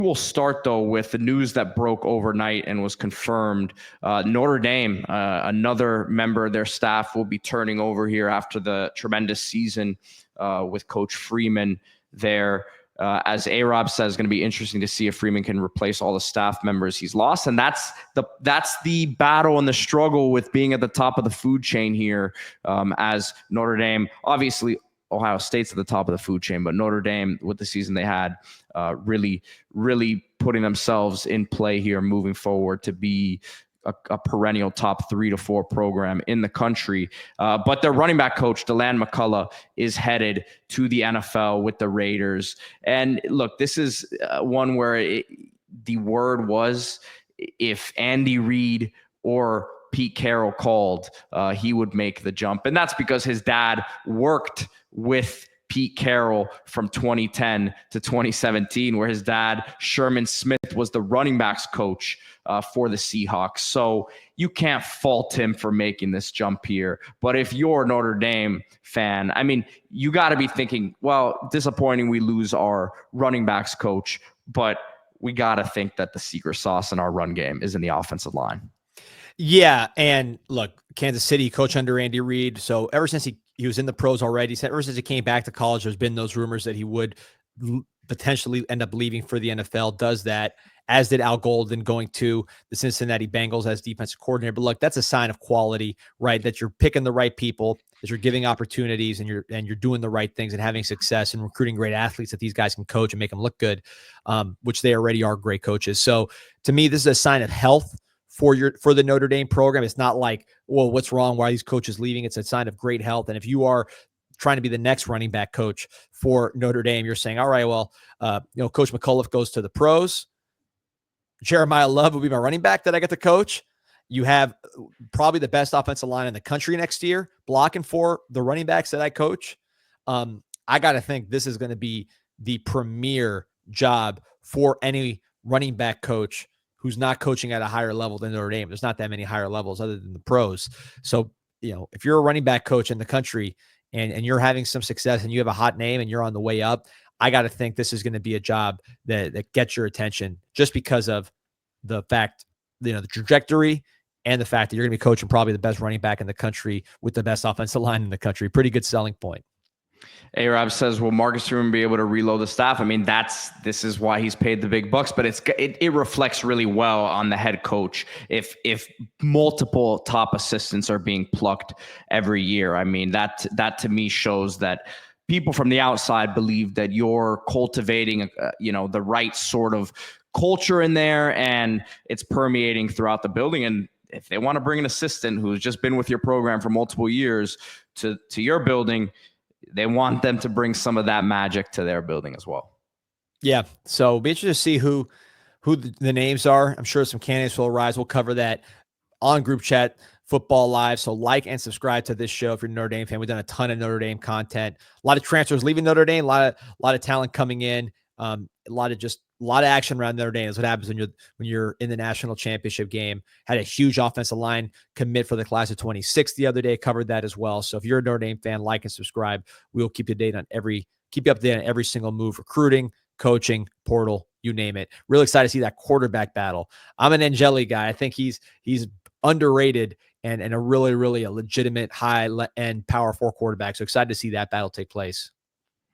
We'll start, though, with the news that broke overnight and was confirmed. Notre Dame, another member of their staff, will be turning over here after the tremendous season with Coach Freeman there. As A-Rob says, going to be interesting to see if Freeman can replace all the staff members he's lost. And that's the battle and the struggle with being at the top of the food chain here, as Notre Dame, obviously, Ohio State's at the top of the food chain, but Notre Dame, with the season they had, really putting themselves in play here moving forward to be a perennial top 3 to 4 program in the country. But their running back coach, Deland McCullough, is headed to the NFL with the Raiders. And look, this is one where the word was, if Andy Reid or Pete Carroll called, he would make the jump. And that's because his dad worked with Pete Carroll from 2010 to 2017, where his dad, Sherman Smith, was the running backs coach for the Seahawks. So you can't fault him for making this jump here. But if you're a Notre Dame fan, I mean, you got to be thinking, well, disappointing we lose our running backs coach, but we got to think that the secret sauce in our run game is in the offensive line. Yeah, and look, Kansas City coach under Andy Reid. So ever since he was in the pros already, ever since he came back to college, there's been those rumors that he would potentially end up leaving for the NFL. Does that, as did Al Golden going to the Cincinnati Bengals as defensive coordinator. But look, that's a sign of quality, right? That you're picking the right people, that you're giving opportunities, and you're doing the right things and having success and recruiting great athletes that these guys can coach and make them look good, which they already are great coaches. So to me, this is a sign of health for the Notre Dame program. It's not like, well, what's wrong? Why are these coaches leaving? It's a sign of great health. And if you are trying to be the next running back coach for Notre Dame, you're saying, all right, well, Coach McCullough goes to the pros. Jeremiah Love will be my running back that I get to coach. You have probably the best offensive line in the country next year, blocking for the running backs that I coach. I got to think this is going to be the premier job for any running back coach who's not coaching at a higher level than Notre Dame. There's not that many higher levels other than the pros. So, if you're a running back coach in the country and you're having some success and you have a hot name and you're on the way up, I got to think this is going to be a job that gets your attention just because of the fact, the trajectory and the fact that you're going to be coaching probably the best running back in the country with the best offensive line in the country. Pretty good selling point. A-Rob says, will Marcus Freeman be able to reload the staff? I mean, this is why he's paid the big bucks, but it reflects really well on the head coach if multiple top assistants are being plucked every year. I mean, that to me shows that people from the outside believe that you're cultivating, the right sort of culture in there, and it's permeating throughout the building. And if they want to bring an assistant who's just been with your program for multiple years to your building, they want them to bring some of that magic to their building as well. Yeah. So be interested to see who the names are. I'm sure some candidates will arise. We'll cover that on Group Chat Football Live. So like and subscribe to this show if you're a Notre Dame fan. We've done a ton of Notre Dame content, a lot of transfers leaving Notre Dame, a lot of talent coming in, a lot of action around Notre Dame. Is what happens when you're in the national championship game. Had a huge offensive line commit for the class of 26 the other day. Covered that as well. So if you're a Notre Dame fan, like and subscribe. We will keep you updated on every single move, recruiting, coaching, portal, you name it. Really excited to see that quarterback battle. I'm an Angeli guy. I think he's underrated and a really, really a legitimate high end power 4 quarterback. So excited to see that battle take place.